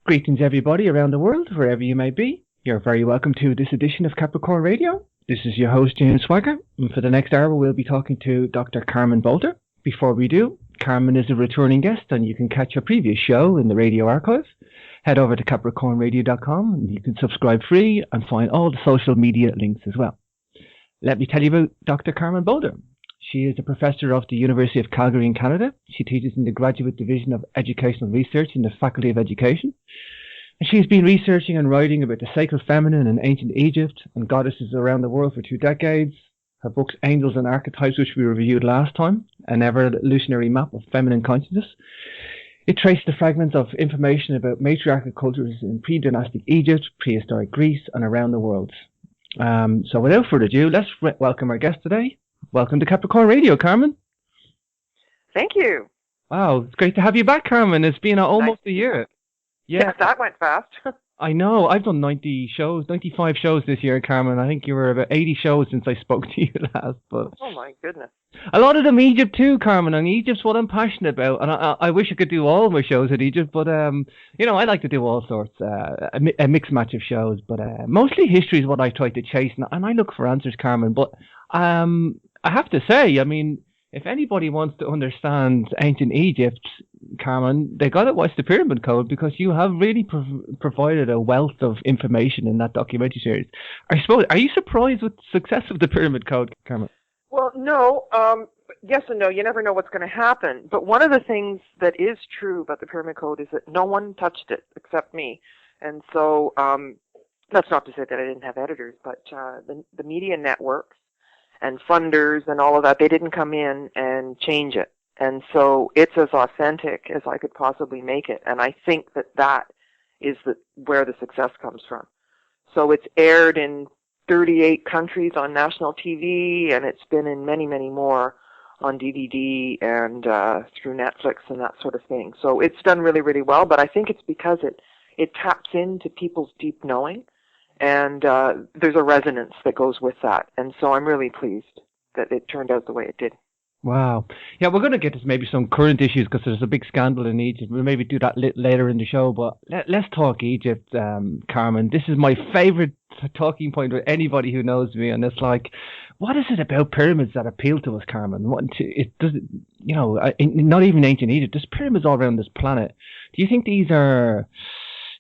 Greetings, everybody around the world, wherever you may be. You're very welcome to this edition of Capricorn Radio. This is your host, James Swagger, and for the next hour, we'll be talking to Dr. Carmen Boulter. Before we do, Carmen is a returning guest, and you can catch a previous show in the radio archive. Head over to capricornradio.com, and you can subscribe free and find all the social media links as well. Let me tell you about Dr. Carmen Boulter. She is a professor of the University of Calgary in Canada. She teaches in the Graduate Division of Educational Research in the Faculty of Education. And she's been researching and writing about the sacred feminine in ancient Egypt and goddesses around the world for 2 decades. Her books Angels and Archetypes, which we reviewed last time, an evolutionary map of feminine consciousness. It traced the fragments of information about matriarchal cultures in pre-dynastic Egypt, prehistoric Greece, and around the world. So without further ado, let's welcome our guest today. Welcome to Capricorn Radio, Carmen. Thank you. Wow, it's great to have you back, Carmen. It's been almost a year. Yeah, that went fast. I know. I've done 95 shows this year, Carmen. I think you were about 80 shows since I spoke to you last. But oh, my goodness. A lot of them Egypt too, Carmen. And Egypt's what I'm passionate about. And I wish I could do all my shows in Egypt. But, I like to do all sorts, a mixed match of shows. But mostly history is what I try to chase. And I look for answers, Carmen. But I have to say, if anybody wants to understand ancient Egypt, Carmen, they got to watch the Pyramid Code, because you have really provided a wealth of information in that documentary series. I suppose, are you surprised with the success of the Pyramid Code, Carmen? Well, no. Yes and no. You never know what's going to happen. But one of the things that is true about the Pyramid Code is that no one touched it except me. And so that's not to say that I didn't have editors, but the media networks and funders and all of that, they didn't come in and change it. And so it's as authentic as I could possibly make it. And I think that is where the success comes from. So it's aired in 38 countries on national TV, and it's been in many, many more on DVD and through Netflix and that sort of thing. So it's done really, really well, but I think it's because it taps into people's deep knowing. And there's a resonance that goes with that. And so I'm really pleased that it turned out the way it did. Wow. Yeah, we're going to get to maybe some current issues, because there's a big scandal in Egypt. We'll maybe do that later in the show. But let's talk Egypt, Carmen. This is my favorite talking point with anybody who knows me. And it's like, what is it about pyramids that appeal to us, Carmen? It does, not even ancient Egypt. There's pyramids all around this planet. Do you think these are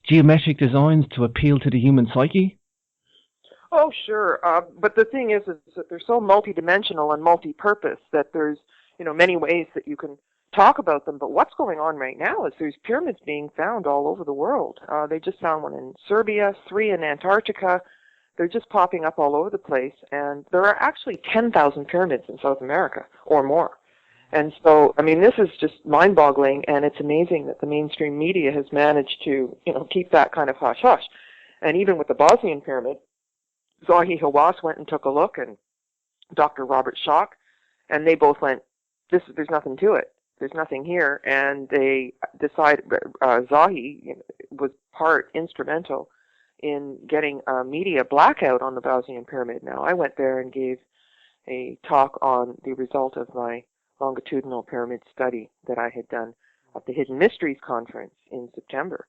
geometric designs to appeal to the human psyche? Oh, sure. But the thing is that they're so multidimensional and multi-purpose that there's, many ways that you can talk about them. But what's going on right now is there's pyramids being found all over the world. They just found one in Serbia, 3 in Antarctica. They're just popping up all over the place. And there are actually 10,000 pyramids in South America or more. And so, this is just mind-boggling, and it's amazing that the mainstream media has managed to, keep that kind of hush-hush. And even with the Bosnian Pyramid, Zahi Hawass went and took a look, and Dr. Robert Schock, and they both went, there's nothing to it. There's nothing here. And they decided, Zahi was instrumental in getting a media blackout on the Bosnian Pyramid. Now, I went there and gave a talk on the result of my longitudinal pyramid study that I had done at the Hidden Mysteries Conference in September.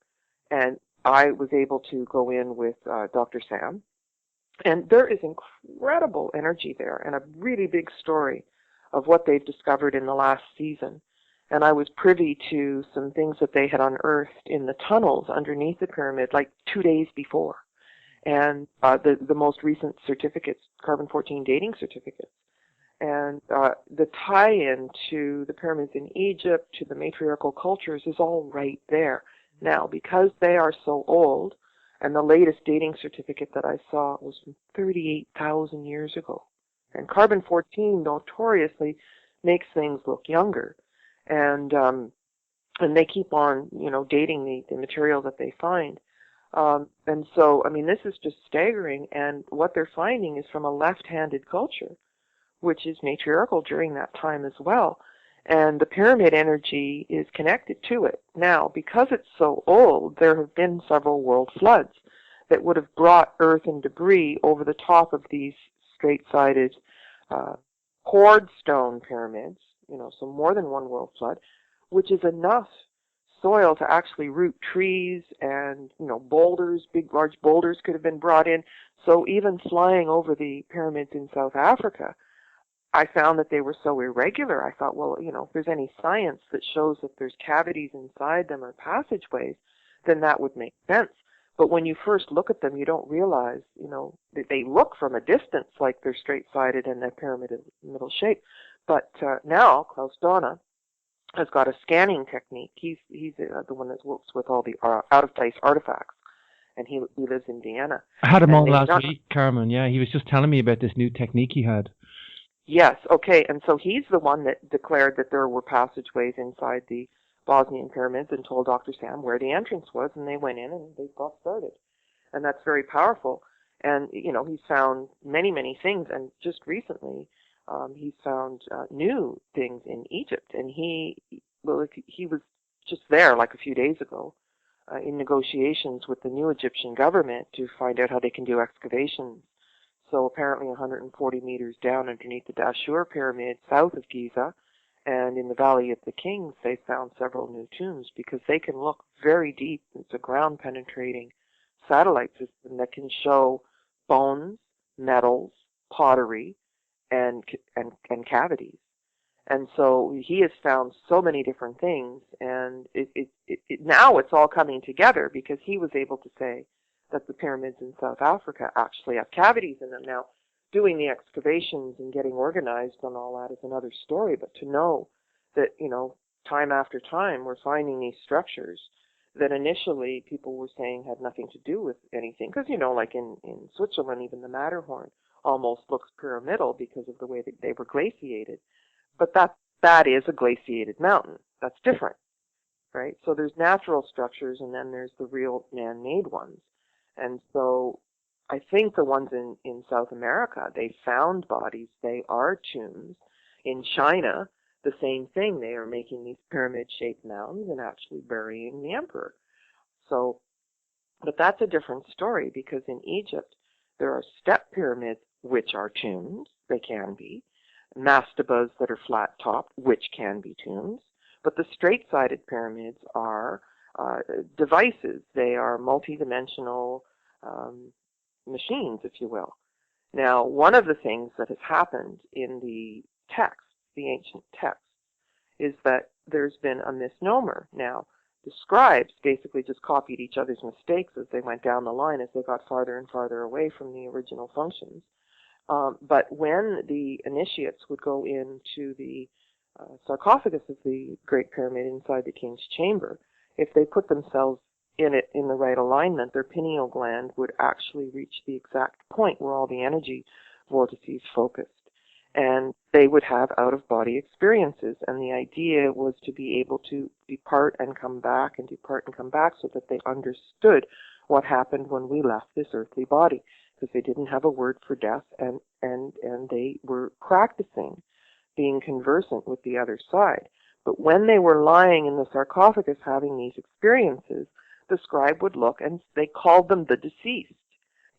And I was able to go in with Dr. Sam. And there is incredible energy there and a really big story of what they've discovered in the last season. And I was privy to some things that they had unearthed in the tunnels underneath the pyramid like 2 days before. And the most recent certificates, carbon-14 dating certificates. And the tie-in to the pyramids in Egypt, to the matriarchal cultures, is all right there. Now, because they are so old, and the latest dating certificate that I saw was from 38,000 years ago. And carbon-14 notoriously makes things look younger. And they keep on, dating the material that they find. And so, this is just staggering. And what they're finding is from a left-handed culture, which is matriarchal during that time as well. And the pyramid energy is connected to it. Now, because it's so old, there have been several world floods that would have brought earth and debris over the top of these straight-sided cord stone pyramids, so more than one world flood, which is enough soil to actually root trees, and boulders, big large boulders could have been brought in. So even flying over the pyramids in South Africa, I found that they were so irregular. I thought, well, if there's any science that shows that there's cavities inside them or passageways, then that would make sense. But when you first look at them, you don't realize, that they look from a distance like they're straight-sided and they're pyramidal shape. But now Klaus Donna has got a scanning technique. He's the one that works with all the out-of-place artifacts, and he lives in Vienna. I had him on last week, Carmen. Yeah, he was just telling me about this new technique he had. Yes, okay, and so he's the one that declared that there were passageways inside the Bosnian Pyramids and told Dr. Sam where the entrance was, and they went in and they got started. And that's very powerful. And, he's found many, many things, and just recently he's found new things in Egypt. And he was just there like a few days ago in negotiations with the new Egyptian government to find out how they can do excavations. So apparently 140 meters down underneath the Dashur Pyramid south of Giza and in the Valley of the Kings, they found several new tombs because they can look very deep. It's a ground-penetrating satellite system that can show bones, metals, pottery, and cavities. And so he has found so many different things, and now it's all coming together because he was able to say that the pyramids in South Africa actually have cavities in them. Now, doing the excavations and getting organized on all that is another story, but to know that, time after time we're finding these structures that initially people were saying had nothing to do with anything, because, like in Switzerland, even the Matterhorn almost looks pyramidal because of the way that they were glaciated. But that is a glaciated mountain. That's different, right? So there's natural structures, and then there's the real man-made ones. And so I think the ones in South America, they found bodies. They are tombs. In China, the same thing. They are making these pyramid-shaped mounds and actually burying the emperor. So, but that's a different story because in Egypt, there are step pyramids, which are tombs. They can be. Mastabas that are flat-topped, which can be tombs. But the straight-sided pyramids are devices. They are multidimensional machines, if you will. Now, one of the things that has happened in the text, the ancient text, is that there's been a misnomer. Now, the scribes basically just copied each other's mistakes as they went down the line, as they got farther and farther away from the original functions. But when the initiates would go into the sarcophagus of the Great Pyramid inside the king's chamber, if they put themselves in it in the right alignment, their pineal gland would actually reach the exact point where all the energy vortices focused. And they would have out-of-body experiences. And the idea was to be able to depart and come back and depart and come back so that they understood what happened when we left this earthly body, because they didn't have a word for death, and they were practicing being conversant with the other side. But when they were lying in the sarcophagus having these experiences, the scribe would look, and they called them the deceased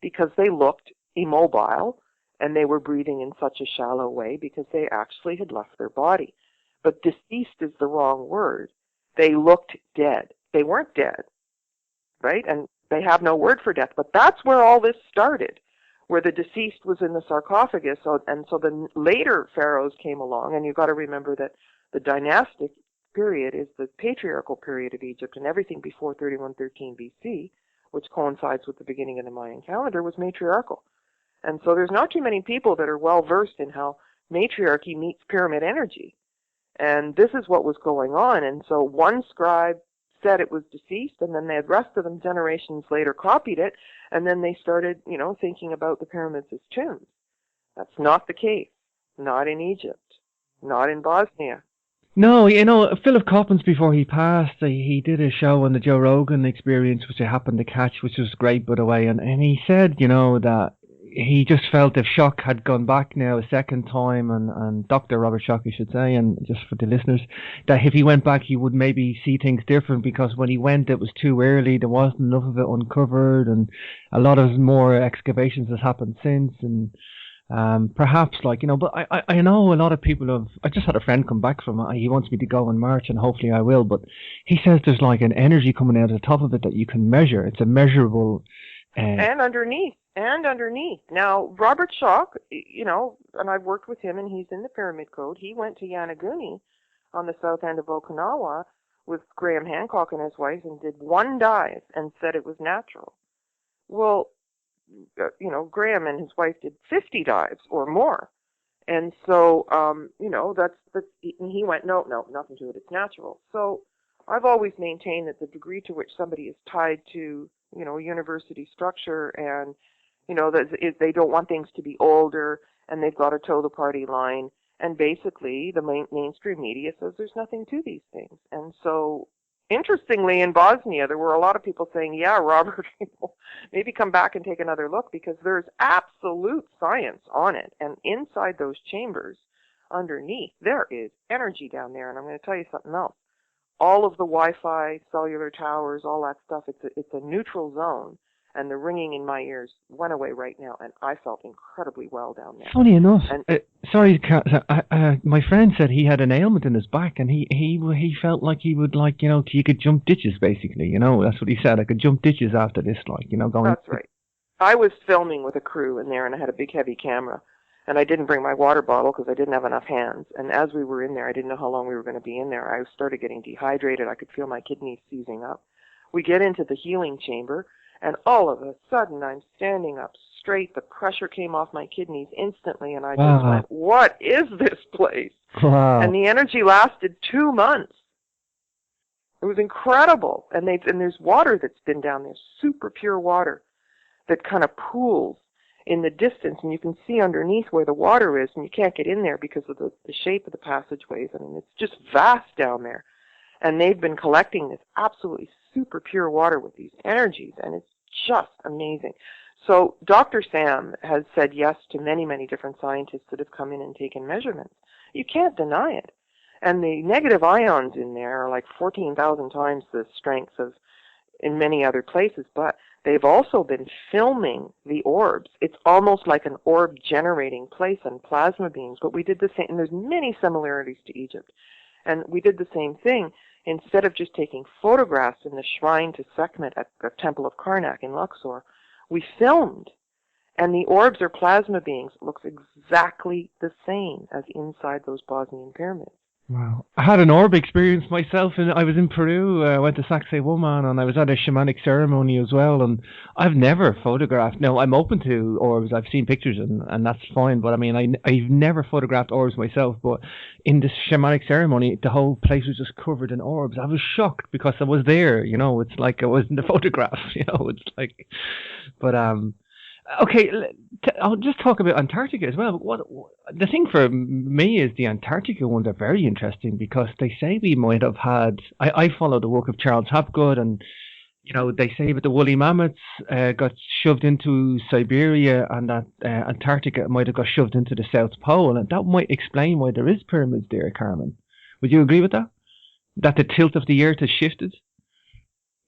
because they looked immobile and they were breathing in such a shallow way because they actually had left their body. But deceased is the wrong word. They looked dead. They weren't dead, right? And they have no word for death. But that's where all this started, where the deceased was in the sarcophagus. And so the later pharaohs came along, and you've got to remember that the dynastic period is the patriarchal period of Egypt, and everything before 3113 BC, which coincides with the beginning of the Mayan calendar, was matriarchal. And so there's not too many people that are well versed in how matriarchy meets pyramid energy. And this is what was going on. And so one scribe said it was deceased, and then the rest of them generations later copied it, and then they started, thinking about the pyramids as tombs. That's not the case. Not in Egypt. Not in Bosnia. No, Philip Coppens, before he passed, he did a show on the Joe Rogan Experience, which I happened to catch, which was great, by the way, and he said, that he just felt if Shock had gone back now a second time, and Dr. Robert Shock, I should say, and just for the listeners, that if he went back, he would maybe see things different, because when he went, it was too early, there wasn't enough of it uncovered, and a lot of more excavations has happened since, and Perhaps, like, but I know a lot of people have. I just had a friend come back from. He wants me to go in March, and hopefully I will. But he says there's like an energy coming out of the top of it that you can measure. It's a measurable. And underneath. Now, Robert Schoch, and I've worked with him, and he's in the Pyramid Code. He went to Yonaguni on the south end of Okinawa with Graham Hancock and his wife and did one dive and said it was natural. Well, Graham and his wife did 50 dives or more. And so, that's and he went, no, nothing to it. It's natural. So I've always maintained that the degree to which somebody is tied to, a university structure and, that they don't want things to be older and they've got to toe the party line. And basically, the mainstream media says there's nothing to these things. And so, interestingly, in Bosnia, there were a lot of people saying, yeah, Robert, maybe come back and take another look because there's absolute science on it. And inside those chambers, underneath, there is energy down there. And I'm going to tell you something else. All of the Wi-Fi, cellular towers, all that stuff, it's a neutral zone. And the ringing in my ears went away right now, and I felt incredibly well down there. Funny enough, my friend said he had an ailment in his back, and he felt like he would, like, he could jump ditches, basically. That's what he said. I could jump ditches after this, like, going. That's right. I was filming with a crew in there, and I had a big, heavy camera, and I didn't bring my water bottle because I didn't have enough hands. And as we were in there, I didn't know how long we were going to be in there. I started getting dehydrated. I could feel my kidneys seizing up. We get into the healing chamber. And all of a sudden, I'm standing up straight. The pressure came off my kidneys instantly, and I just went, what is this place? Wow. And the energy lasted 2 months. It was incredible. And there's water that's been down there, super pure water, that kind of pools in the distance, and you can see underneath where the water is, and you can't get in there because of the shape of the passageways. I mean, it's just vast down there. And they've been collecting this absolutely super pure water with these energies, and it's just amazing. So Dr. Sam has said yes to many, many different scientists that have come in and taken measurements. You can't deny it. And the negative ions in there are like 14,000 times the strength of in many other places, but they've also been filming the orbs. It's almost like an orb generating place and plasma beams, but we did the same, and there's many similarities to Egypt. And we did the same thing. Instead of just taking photographs in the shrine to Sekhmet at the Temple of Karnak in Luxor, we filmed. And the orbs or plasma beings looks exactly the same as inside those Bosnian pyramids. Wow. I had an orb experience myself, and I was in Peru. I went to Sacsayhuaman, and I was at a shamanic ceremony as well, and I've never photographed. No, I'm open to orbs. I've seen pictures, and that's fine, but I mean, I've never photographed orbs myself, but in this shamanic ceremony, the whole place was just covered in orbs. I was shocked because I was there, it's like I was in the photograph, it's like, but, okay, I'll just talk about Antarctica as well. What the thing for me is the Antarctica ones are very interesting because they say we might have had. I follow the work of Charles Hapgood, and they say that the woolly mammoths got shoved into Siberia, and that Antarctica might have got shoved into the South Pole, and that might explain why there is pyramids there, Carmen. Would you agree with that? That the tilt of the Earth has shifted?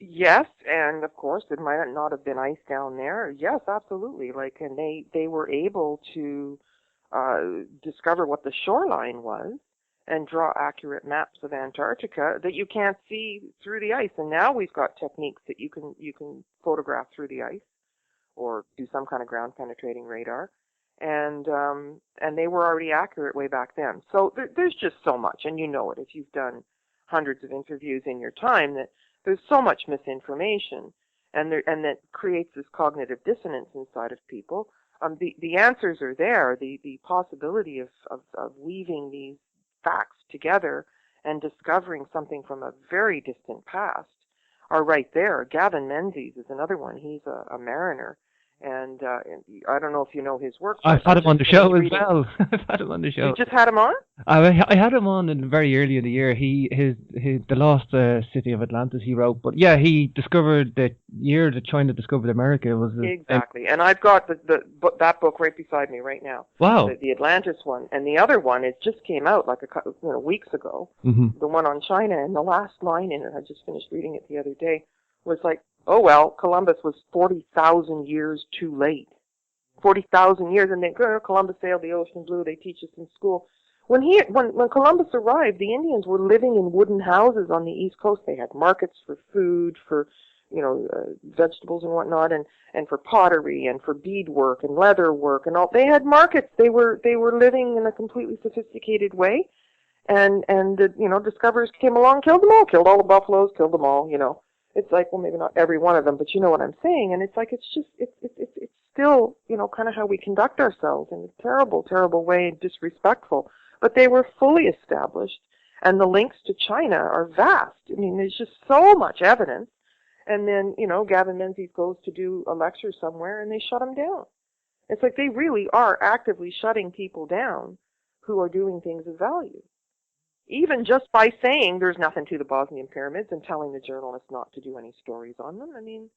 Yes, and of course it might not have been ice down there. Yes, absolutely. And they were able to discover what the shoreline was and draw accurate maps of Antarctica that you can't see through the ice. And now we've got techniques that you can photograph through the ice or do some kind of ground penetrating radar. And they were already accurate way back then. So there's just so much, and it if you've done hundreds of interviews in your time, that there's so much misinformation, and that creates this cognitive dissonance inside of people. The answers are there. The possibility of weaving these facts together and discovering something from a very distant past are right there. Gavin Menzies is another one. He's a mariner. And I don't know if you know his work. I've had him on the show as well. I've had him on the show. You just had him on? I had him on in very early in the year. The Lost City of Atlantis he wrote. But yeah, he discovered the year that China discovered America was exactly. And I've got that book right beside me right now. Wow. The Atlantis one, and the other one, it just came out like a couple weeks ago. Mm-hmm. The one on China, and the last line in it, I just finished reading it the other day, was like, oh well, Columbus was 40,000 years too late. 40,000 years, and Columbus sailed the ocean blue. They teach us in school. When Columbus arrived, the Indians were living in wooden houses on the East Coast. They had markets for food, for vegetables and whatnot, and for pottery and for beadwork and leather work and all. They had markets. They were living in a completely sophisticated way, and the discoverers came along, killed them all, killed all the buffaloes, killed them all. It's like, well, maybe not every one of them, but you know what I'm saying. And it's like it's still kind of how we conduct ourselves in a terrible, terrible way, disrespectful. But they were fully established, and the links to China are vast. I mean, there's just so much evidence. And then, Gavin Menzies goes to do a lecture somewhere, and they shut him down. It's like they really are actively shutting people down who are doing things of value. Even just by saying there's nothing to the Bosnian Pyramids and telling the journalists not to do any stories on them. I mean,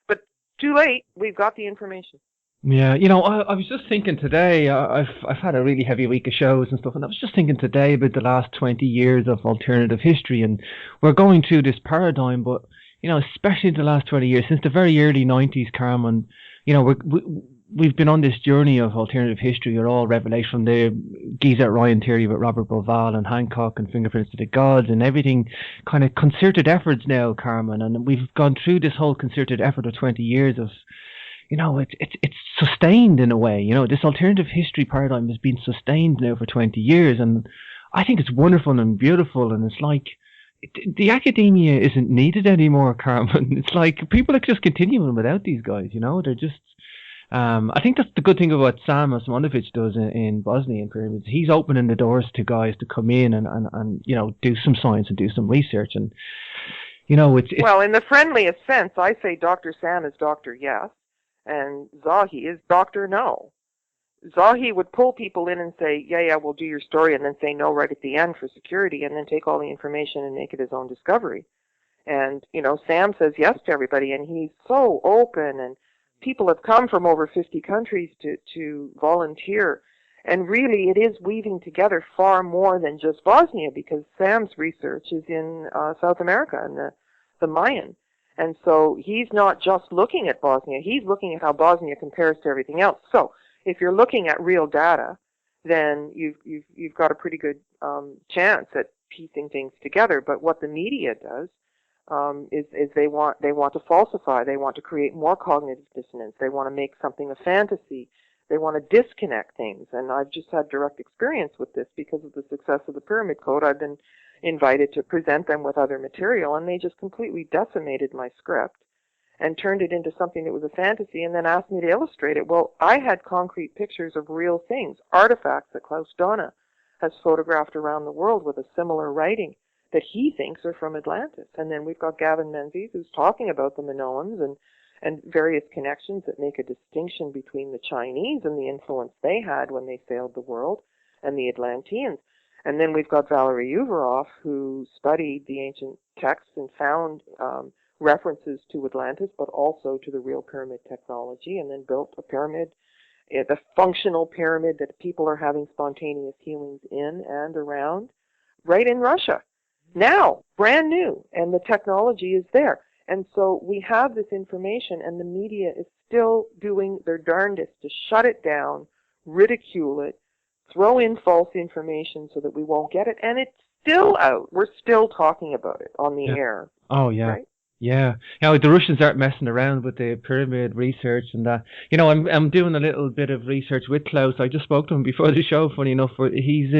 but too late. We've got the information. Yeah, I was just thinking today, I've had a really heavy week of shows and stuff, and I was just thinking today about the last 20 years of alternative history, and we're going through this paradigm, but, especially the last 20 years, since the very early 90s, Carmen, we've been on this journey of alternative history. You're all revelation from the Giza Ryan theory with Robert Bauval and Hancock and Fingerprints of the Gods and everything, kind of concerted efforts now, Carmen, and we've gone through this whole concerted effort of 20 years of, it's sustained in a way. This alternative history paradigm has been sustained now for 20 years, and I think it's wonderful and beautiful, and it's like the academia isn't needed anymore, Carmen. It's like people are just continuing without these guys, they're just I think that's the good thing about Sam Osmanovic does in Bosnian Pyramids. He's opening the doors to guys to come in and do some science and do some research, and it's well, in the friendliest sense, I say Dr. Sam is Dr. Yes, and Zahi is Dr. No. Zahi would pull people in and say, yeah, we'll do your story, and then say no right at the end for security, and then take all the information and make it his own discovery. And, Sam says yes to everybody, and he's so open, and people have come from over 50 countries to volunteer. And really, it is weaving together far more than just Bosnia, because Sam's research is in South America and the Mayan. And so he's not just looking at Bosnia, he's looking at how Bosnia compares to everything else. So if you're looking at real data, then you've got a pretty good chance at piecing things together. But what the media does is they want to falsify, they want to create more cognitive dissonance, they want to make something a fantasy, they want to disconnect things. And I've just had direct experience with this because of the success of the Pyramid Code. I've been invited to present them with other material, and they just completely decimated my script and turned it into something that was a fantasy, and then asked me to illustrate it. Well, I had concrete pictures of real things, artifacts that Klaus Donna has photographed around the world with a similar writing that he thinks are from Atlantis. And then we've got Gavin Menzies, who's talking about the Minoans and various connections that make a distinction between the Chinese and the influence they had when they sailed the world and the Atlanteans. And then we've got Valery Uvarov, who studied the ancient texts and found references to Atlantis, but also to the real pyramid technology, and then built a pyramid, the functional pyramid that people are having spontaneous healings in and around, right in Russia. Now, brand new, and the technology is there. And so we have this information, and the media is still doing their darndest to shut it down, ridicule it, throw in false information so that we won't get it. And it's still out. We're still talking about it on the air. Oh, yeah. Right? Yeah. The Russians aren't messing around with the pyramid research and that. I'm doing a little bit of research with Klaus. I just spoke to him before the show, funny enough. He's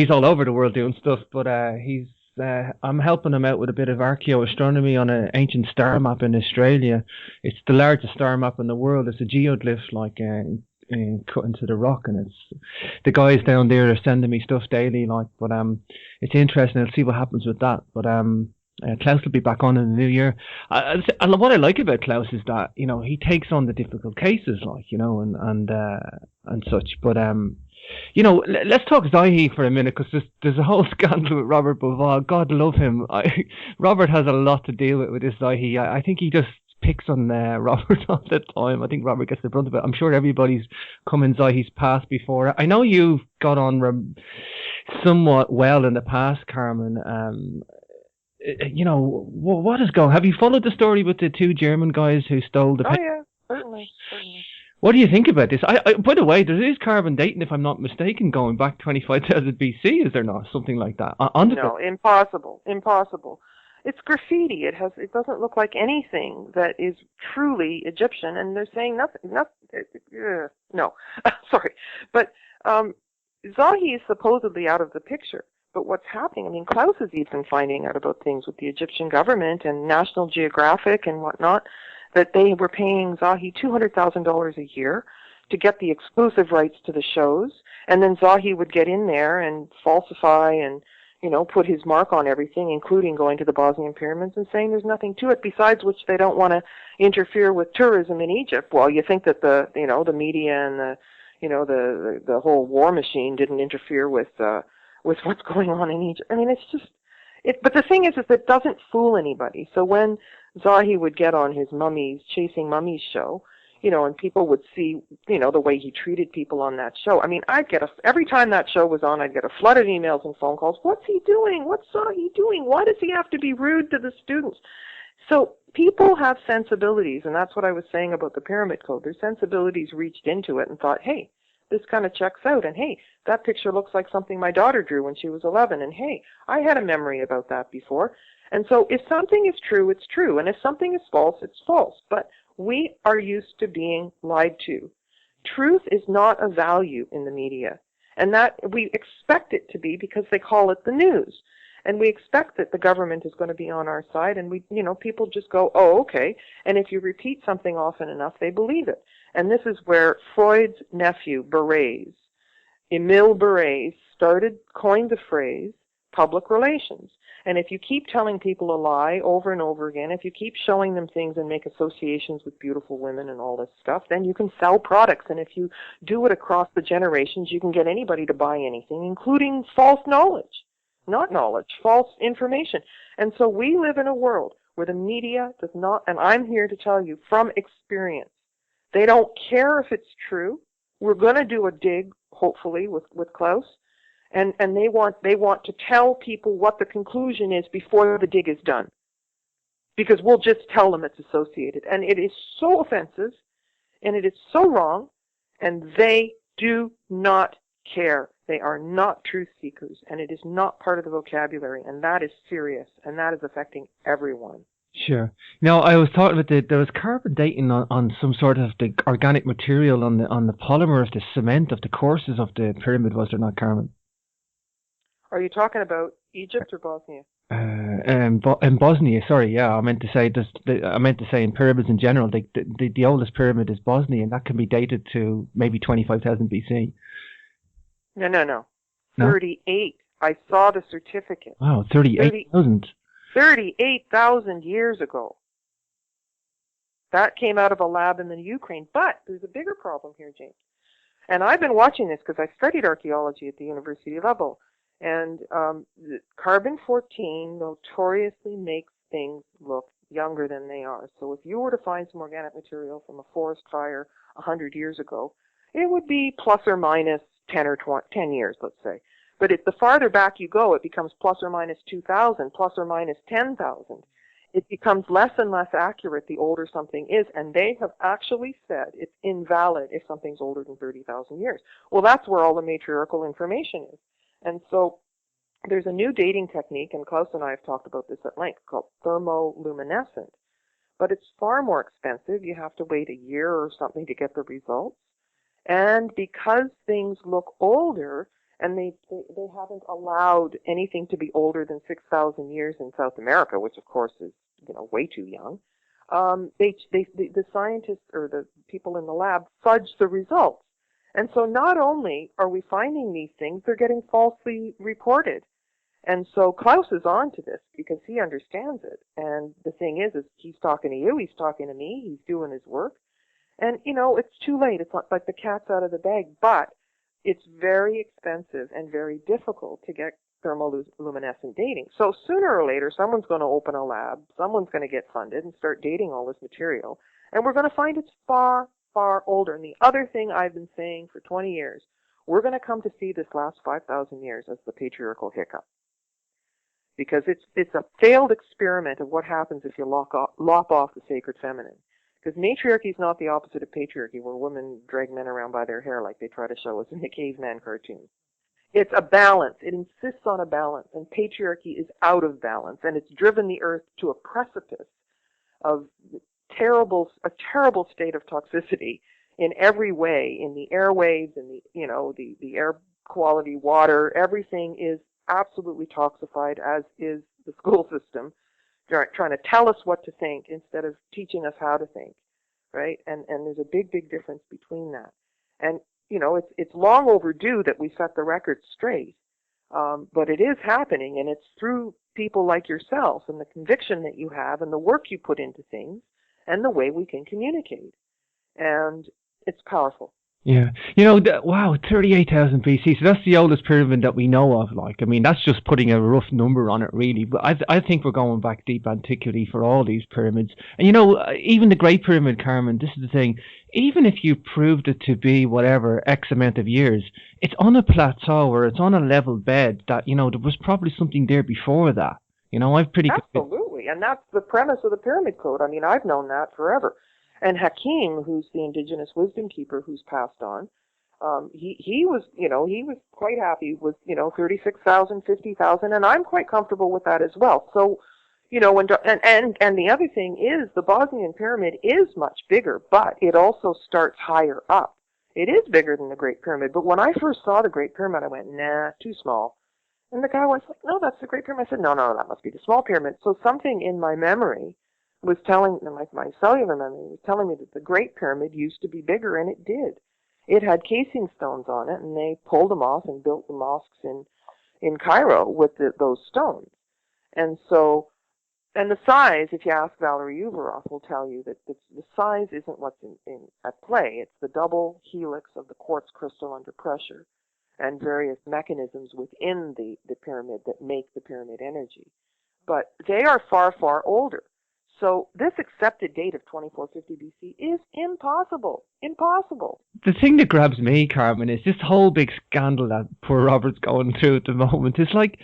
all over the world doing stuff, but I'm helping him out with a bit of archaeoastronomy on an ancient star map in Australia. It's the largest star map in the world. It's a geoglyph, cut into the rock, and it's the guys down there are sending me stuff daily, but it's interesting. I'll see what happens with that. But Klaus will be back on in the new year. And what I like about Klaus is that he takes on the difficult cases, and such. But let's talk Zahi for a minute, because there's a whole scandal with Robert Bauval. God love him. Robert has a lot to deal with this Zahi. I think he just picks on Robert all the time. I think Robert gets the brunt of it. I'm sure everybody's come in Zahi's past before. I know you've got on somewhat well in the past, Carmen. What is going? Have you followed the story with the two German guys who stole the? Oh yeah, certainly. What do you think about this? By the way, there is carbon dating, if I'm not mistaken, going back 25,000 BC, is there not? Something like that. No, impossible, impossible. It's graffiti. It doesn't look like anything that is truly Egyptian, and they're saying no, sorry. But Zahi is supposedly out of the picture. But what's happening, I mean, Klaus is even finding out about things with the Egyptian government and National Geographic and whatnot, that they were paying Zahi $200,000 a year to get the exclusive rights to the shows, and then Zahi would get in there and falsify and, put his mark on everything, including going to the Bosnian Pyramids and saying there's nothing to it, besides which they don't want to interfere with tourism in Egypt. Well, you think that the media and the whole war machine didn't interfere with what's going on in Egypt. I mean, it's just, but the thing is it doesn't fool anybody. So when Zahi would get on his Chasing Mummies show, and people would see, the way he treated people on that show. I mean, every time that show was on, I'd get a flood of emails and phone calls. What's he doing? What's Zahi doing? Why does he have to be rude to the students? So people have sensibilities, and that's what I was saying about the Pyramid Code. Their sensibilities reached into it and thought, hey, this kind of checks out, and hey, that picture looks like something my daughter drew when she was 11, and hey, I had a memory about that before. And so if something is true, it's true, and if something is false, it's false. But we are used to being lied to. Truth is not a value in the media, and that we expect it to be because they call it the news. And we expect that the government is going to be on our side, and people just go, oh, okay. And if you repeat something often enough, they believe it. And this is where Freud's nephew, Berets, Emile Berets, coined the phrase public relations. And if you keep telling people a lie over and over again, if you keep showing them things and make associations with beautiful women and all this stuff, then you can sell products. And if you do it across the generations, you can get anybody to buy anything, including false knowledge. Not knowledge, false information. And so we live in a world where the media does not, and I'm here to tell you from experience, they don't care if it's true. We're going to do a dig, hopefully, with Klaus, and they want to tell people what the conclusion is before the dig is done, because we'll just tell them it's associated, and it is so offensive, and it is so wrong, and they do not care. They are not truth seekers, and it is not part of the vocabulary, and that is serious, and that is affecting everyone. Sure. Now, I was talking about there was carbon dating on some sort of the organic material on the polymer of the cement of the courses of the pyramid, was there not, Carmen? Are you talking about Egypt or Bosnia? In Bosnia, sorry, yeah, I meant to say in pyramids in general, the oldest pyramid is Bosnia, and that can be dated to maybe 25,000 BC. No. 38. I saw the certificate. Wow, 38,000. 38,000 years ago. That came out of a lab in the Ukraine. But there's a bigger problem here, James. And I've been watching this because I studied archaeology at the university level. And carbon-14 notoriously makes things look younger than they are. So if you were to find some organic material from a forest fire 100 years ago, it would be plus or minus 10 or 10 years, let's say. But the farther back you go, it becomes plus or minus 2,000, plus or minus 10,000. It becomes less and less accurate the older something is, and they have actually said it's invalid if something's older than 30,000 years. Well, that's where all the matriarchal information is. And so there's a new dating technique, and Klaus and I have talked about this at length, called thermoluminescent. But it's far more expensive. You have to wait a year or something to get the results. And because things look older, and they haven't allowed anything to be older than 6,000 years in South America, which of course is way too young. The scientists or the people in the lab fudge the results, and so not only are we finding these things, they're getting falsely reported. And so Klaus is on to this because he understands it. And the thing is he's talking to you, he's talking to me, he's doing his work, and it's too late. It's not like the cat's out of the bag, but it's very expensive and very difficult to get thermoluminescent dating. So sooner or later, someone's going to open a lab, someone's going to get funded and start dating all this material, and we're going to find it's far, far older. And the other thing I've been saying for 20 years, we're going to come to see this last 5,000 years as the patriarchal hiccup. Because it's a failed experiment of what happens if you lop off the sacred feminine. Because matriarchy is not the opposite of patriarchy, where women drag men around by their hair like they try to show us in the caveman cartoons. It's a balance. It insists on a balance, and patriarchy is out of balance, and it's driven the earth to a precipice of a terrible state of toxicity in every way, in the airwaves, in the air quality, water. Everything is absolutely toxified, as is the school system, trying to tell us what to think instead of teaching us how to think, right? And there's a big difference between that. And, it's long overdue that we set the record straight, but it is happening, and it's through people like yourself and the conviction that you have and the work you put into things and the way we can communicate. And it's powerful. Yeah. Wow, 38,000 BC. So that's the oldest pyramid that we know of. Like, I mean, that's just putting a rough number on it, really. But I think we're going back deep antiquity for all these pyramids. And, even the Great Pyramid, Carmen, this is the thing. Even if you proved it to be whatever X amount of years, it's on a plateau or it's on a level bed that, there was probably something there before that. I've pretty... Absolutely. And that's the premise of the Pyramid Code. I mean, I've known that forever. And Hakim, who's the indigenous wisdom keeper who's passed on, he was quite happy with, 36,000, 50,000, and I'm quite comfortable with that as well. So, and the other thing is the Bosnian Pyramid is much bigger, but it also starts higher up. It is bigger than the Great Pyramid, but when I first saw the Great Pyramid, I went, nah, too small. And the guy was like, no, that's the Great Pyramid. I said, no, that must be the small pyramid. So something in my memory was telling, my cellular memory was telling me that the Great Pyramid used to be bigger, and it did. It had casing stones on it, and they pulled them off and built the mosques in Cairo with those stones. And so, and the size, if you ask Valerie Uvaroff, will tell you that the size isn't what's at play. It's the double helix of the quartz crystal under pressure and various mechanisms within the pyramid that make the pyramid energy. But they are far, far older. So this accepted date of 2450 BC is impossible. Impossible. The thing that grabs me, Carmen, is this whole big scandal that poor Robert's going through at the moment. It's like,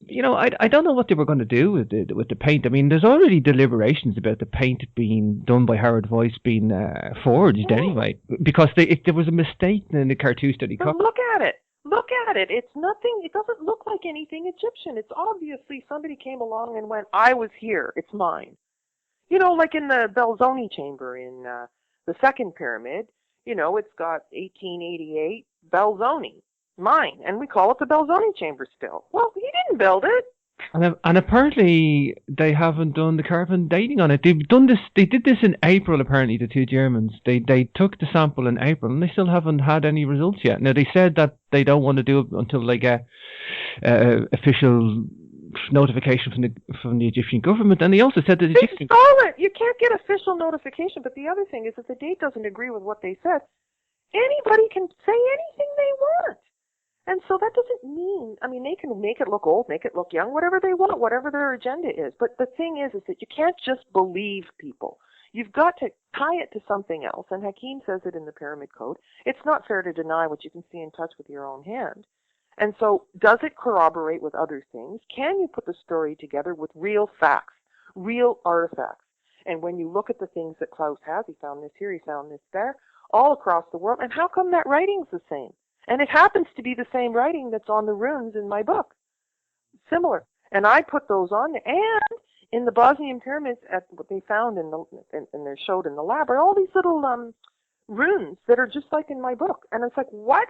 I don't know what they were going to do with the paint. I mean, there's already deliberations about the paint being done by Howard Voice being forged anyway, because if there was a mistake in the cartoon study. But look at it. Look at it. It's nothing. It doesn't look like anything Egyptian. It's obviously somebody came along and went, I was here. It's mine. Like in the Belzoni chamber in the second pyramid, it's got 1888 Belzoni, mine, and we call it the Belzoni chamber still. Well, he didn't build it. And apparently they haven't done the carbon dating on it. They've done this. They did this in April. Apparently, the two Germans. They took the sample in April, and they still haven't had any results yet. Now they said that they don't want to do it until they get official notification from the Egyptian government, and they also said that the Egyptian... They stole it! You can't get official notification, but the other thing is if the date doesn't agree with what they said, anybody can say anything they want. And so that doesn't mean, they can make it look old, make it look young, whatever they want, whatever their agenda is. But the thing is that you can't just believe people. You've got to tie it to something else, and Hakim says it in the Pyramid Code. It's not fair to deny what you can see and touch with your own hand. And so, does it corroborate with other things? Can you put the story together with real facts, real artifacts? And when you look at the things that Klaus has, he found this here, he found this there, all across the world, and how come that writing's the same? And it happens to be the same writing that's on the runes in my book. Similar. And I put those on there. And in the Bosnian pyramids, at what they found and they're showed in the lab, are all these little runes that are just like in my book. And it's like, what?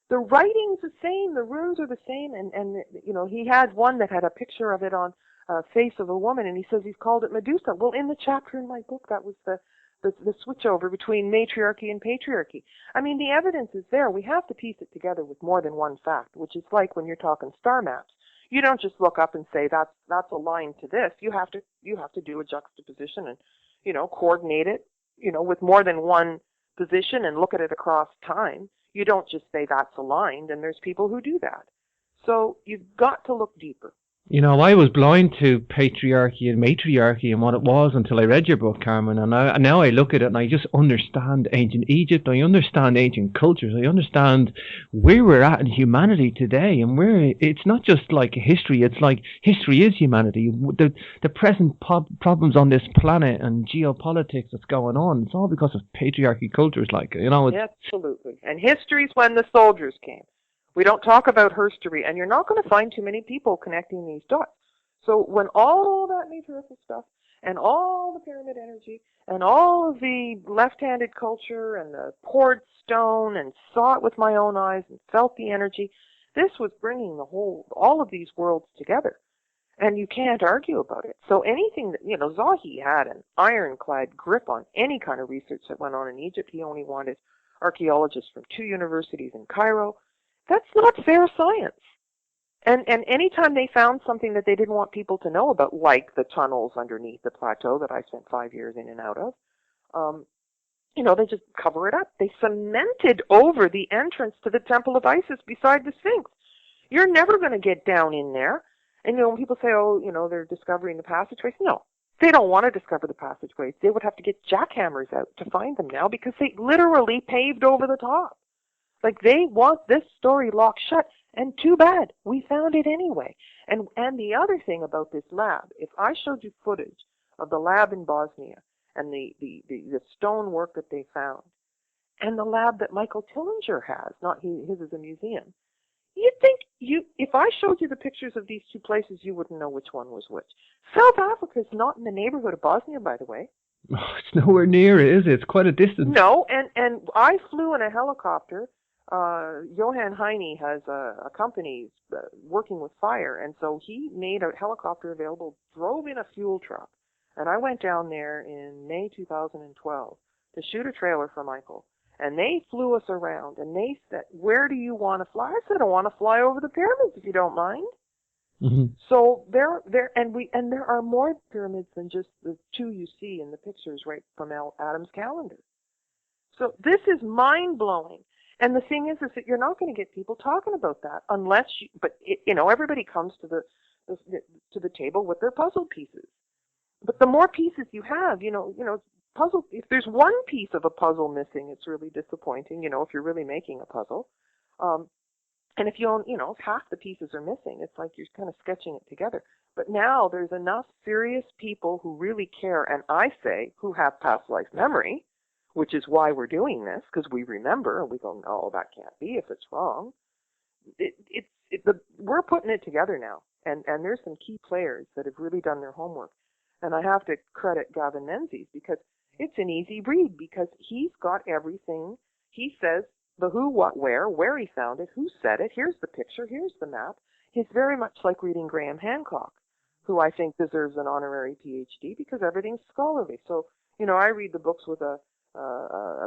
The writing's the same, the runes are the same, and he had one that had a picture of it on a face of a woman, and he says he's called it Medusa. Well, in the chapter in my book, that was the switchover between matriarchy and patriarchy. The evidence is there. We have to piece it together with more than one fact, which is like when you're talking star maps. You don't just look up and say that's aligned to this. You have to do a juxtaposition and coordinate it, with more than one position and look at it across time. You don't just say that's aligned, and there's people who do that. So you've got to look deeper. You know, I was blind to patriarchy and matriarchy and what it was until I read your book, Carmen. And now I look at it and I just understand ancient Egypt. I understand ancient cultures. I understand where we're at in humanity today. And where it's not just like history. It's like history is humanity. The present problems on this planet and geopolitics that's going on. It's all because of patriarchy cultures. Like, you know, it's, absolutely. And history's when the soldiers came. We don't talk about herstory, and you're not going to find too many people connecting these dots. So when all that matriarchal stuff and all the pyramid energy and all of the left-handed culture and the poured stone and saw it with my own eyes and felt the energy, this was bringing all of these worlds together. And you can't argue about it. So anything that, Zahi had an ironclad grip on any kind of research that went on in Egypt. He only wanted archaeologists from 2 universities in Cairo. That's not fair science. And anytime they found something that they didn't want people to know about, like the tunnels underneath the plateau that I spent 5 years in and out of, they just cover it up. They cemented over the entrance to the Temple of Isis beside the Sphinx. You're never going to get down in there. And, when people say, they're discovering the passageways, no, they don't want to discover the passageways. They would have to get jackhammers out to find them now because they literally paved over the top. Like, they want this story locked shut, and too bad. We found it anyway. And the other thing about this lab, if I showed you footage of the lab in Bosnia and the stonework that they found, and the lab that Michael Tillinger has, not his is a museum, you'd think if I showed you the pictures of these two places, you wouldn't know which one was which. South Africa is not in the neighborhood of Bosnia, by the way. Oh, it's nowhere near it, is it? It's quite a distance. No, and I flew in a helicopter. Johan Heine has a company working with fire, and so he made a helicopter available, drove in a fuel truck, and I went down there in May 2012 to shoot a trailer for Michael, and they flew us around, and they said, "Where do you want to fly?" I said, "I want to fly over the pyramids, if you don't mind." Mm-hmm. So there are more pyramids than just the 2 you see in the pictures right from Adam's calendar. So this is mind-blowing. And the thing is that you're not going to get people talking about that unless everybody comes to the table with their puzzle pieces. But the more pieces you have, puzzle. If there's one piece of a puzzle missing, it's really disappointing. If you're really making a puzzle, and if if half the pieces are missing, it's like you're kind of sketching it together. But now there's enough serious people who really care, and I say who have past life memory, which is why we're doing this, because we remember, and we go, no, that can't be if it's wrong. We're putting it together now, and there's some key players that have really done their homework. And I have to credit Gavin Menzies, because it's an easy read, because he's got everything. He says the who, what, where he found it, who said it, here's the picture, here's the map. He's very much like reading Graham Hancock, who I think deserves an honorary PhD, because everything's scholarly. So, I read the books with a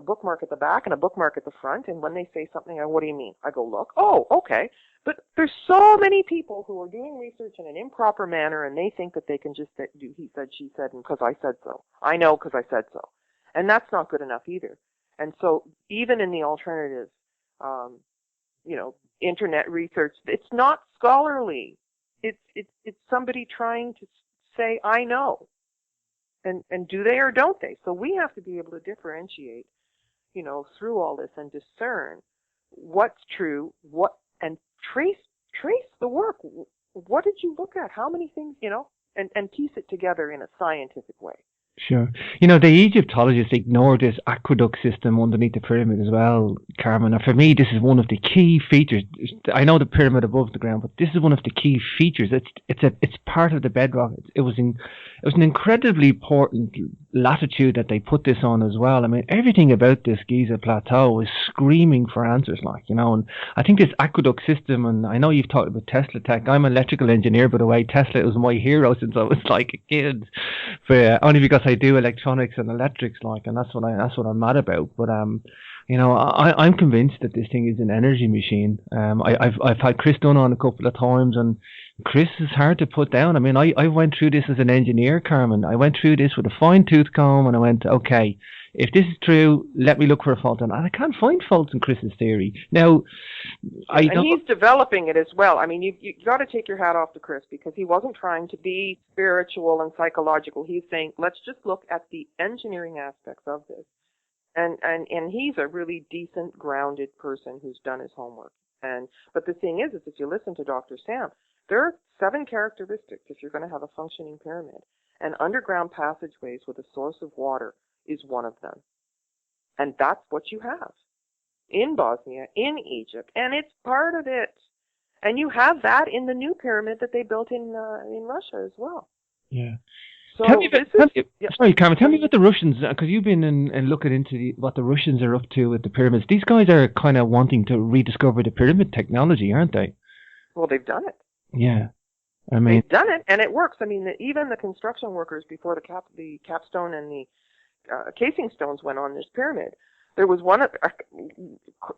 bookmark at the back and a bookmark at the front, and when they say something, what do you mean? I go, look. Oh, okay. But there's so many people who are doing research in an improper manner, and they think that they can just do he said, she said, and because I said so. I know because I said so. And that's not good enough either. And so even in the alternative, internet research, it's not scholarly. It's somebody trying to say, I know. And do they or don't they? So we have to be able to differentiate, through all this and discern what's true, and trace the work. What did you look at? How many things, and piece it together in a scientific way. Sure. The Egyptologists ignored this aqueduct system underneath the pyramid as well, Carmen. And for me, this is one of the key features. I know the pyramid above the ground, but this is one of the key features. It's part of the bedrock. It was an incredibly important latitude that they put this on as well. I mean, everything about this Giza plateau is screaming for answers, and I think this aqueduct system, and I know you've talked about Tesla tech. I'm an electrical engineer, by the way. Tesla was my hero since I was like a kid, only because I do electronics and electrics, and that's what I'm mad about. But I'm convinced that this thing is an energy machine. I've had Chris Dunn on a couple of times, and Chris is hard to put down. I mean, I went through this as an engineer, Carmen. I went through this with a fine tooth comb, and I went, okay, if this is true, let me look for a fault. And I can't find faults in Chris's theory. Now, and he's developing it as well. I mean, you got to take your hat off to Chris, because he wasn't trying to be spiritual and psychological. He's saying, let's just look at the engineering aspects of this. And he's a really decent, grounded person who's done his homework. But the thing is if you listen to Dr. Sam, there are 7 characteristics if you're going to have a functioning pyramid. And underground passageways with a source of water is one of them. And that's what you have in Bosnia, in Egypt, and it's part of it. And you have that in the new pyramid that they built in Russia as well. Yeah. So sorry, Carmen, tell me about the Russians, because you've been and looking into what the Russians are up to with the pyramids. These guys are kind of wanting to rediscover the pyramid technology, aren't they? Well, they've done it. Yeah. I mean, they've done it, and it works. I mean, even the construction workers before the capstone and the casing stones went on this pyramid, there was one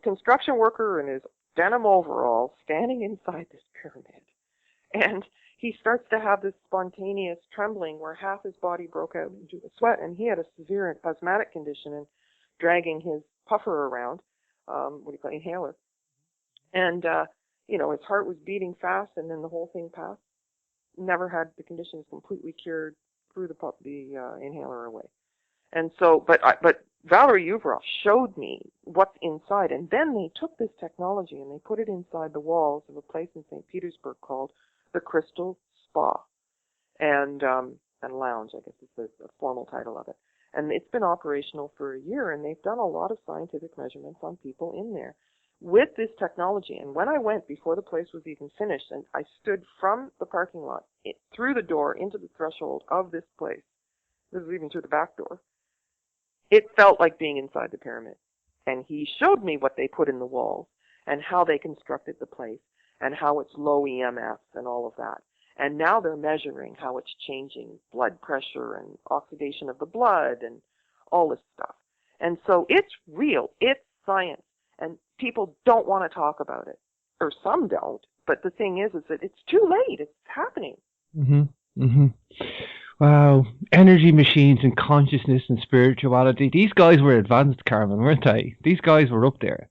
construction worker in his denim overalls standing inside this pyramid, and he starts to have this spontaneous trembling where half his body broke out into a sweat, and he had a severe asthmatic condition and dragging his puffer around, inhaler. And, his heart was beating fast, and then the whole thing passed. Never had the conditions completely cured, threw the inhaler away. And so, but Valery Uvrov showed me what's inside, and then they took this technology and they put it inside the walls of a place in St. Petersburg called the Crystal Spa and Lounge, I guess is the formal title of it. And it's been operational for a year, and they've done a lot of scientific measurements on people in there with this technology. And when I went, before the place was even finished, and I stood from the parking lot through the door into the threshold of this place, this is even through the back door, it felt like being inside the pyramid. And he showed me what they put in the walls and how they constructed the place, and how it's low EMFs and all of that. And now they're measuring how it's changing blood pressure and oxidation of the blood and all this stuff. And so it's real. It's science. And people don't want to talk about it. Or some don't. But the thing is that it's too late. It's happening. Mm-hmm. Mm-hmm. Wow. Energy machines and consciousness and spirituality. These guys were advanced, Carmen, weren't they? These guys were up there.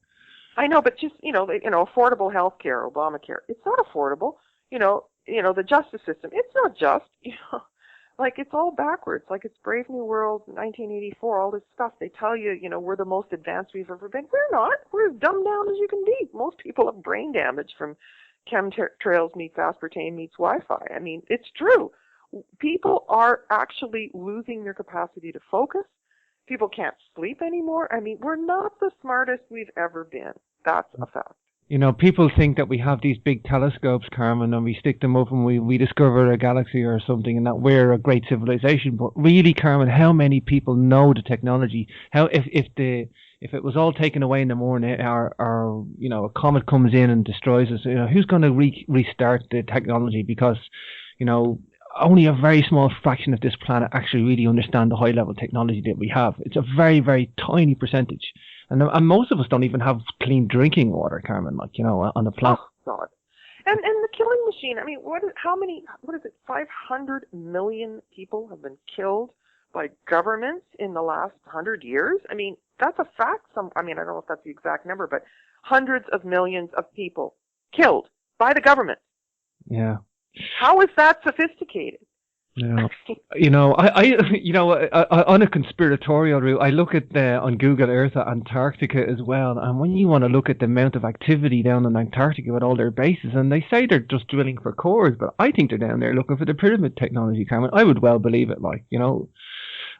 I know, but just, affordable health care, Obamacare, it's not affordable. The justice system, it's not just, it's all backwards. Like it's Brave New World, 1984, all this stuff. They tell you, we're the most advanced we've ever been. We're not. We're as dumbed down as you can be. Most people have brain damage from chemtrails meets aspartame meets Wi-Fi. I mean, it's true. People are actually losing their capacity to focus. People can't sleep anymore. I mean, we're not the smartest we've ever been. That's a fact. People think that we have these big telescopes, Carmen, and we stick them up and we discover a galaxy or something, and that we're a great civilization. But really, Carmen, how many people know the technology? How if it was all taken away in the morning, or a comet comes in and destroys us, who's going to restart the technology? Because only a very small fraction of this planet actually really understand the high-level technology that we have. It's a very, very tiny percentage. And most of us don't even have clean drinking water, Carmen, on the planet. Oh, God. And the killing machine, I mean, what is it, 500 million people have been killed by governments in the last 100 years? I mean, that's a fact. I don't know if that's the exact number, but hundreds of millions of people killed by the government. Yeah. How is that sophisticated? Yeah. On a conspiratorial route, I look at on Google Earth at Antarctica as well, and when you want to look at the amount of activity down in Antarctica with all their bases, and they say they're just drilling for cores, but I think they're down there looking for the pyramid technology, Carmen. I would well believe it,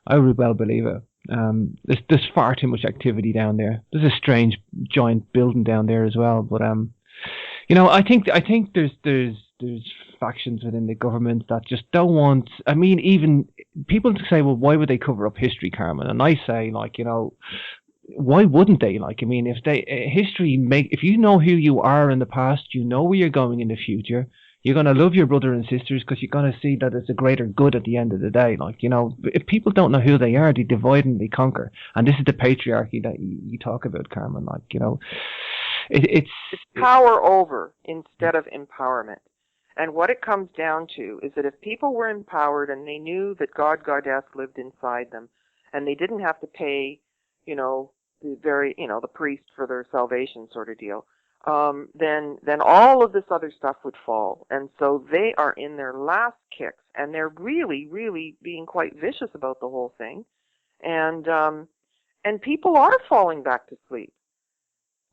I would well believe it. There's far too much activity down there. There's a strange giant building down there as well, but I think there's factions within the government that just don't want. I mean, even people say, well, why would they cover up history, Carmen? And I say, why wouldn't they? If you know who you are in the past, you know where you're going in the future. You're going to love your brother and sisters because you're going to see that it's a greater good at the end of the day. Like, you know, if people don't know who they are, they divide and they conquer. And this is the patriarchy that you talk about, Carmen. Like, you know, it's power over instead of empowerment. And what it comes down to is that if people were empowered and they knew that God, Goddess lived inside them, and they didn't have to pay, you know, the priest for their salvation sort of deal, then all of this other stuff would fall. And so they are in their last kicks, and they're really, really being quite vicious about the whole thing. And people are falling back to sleep,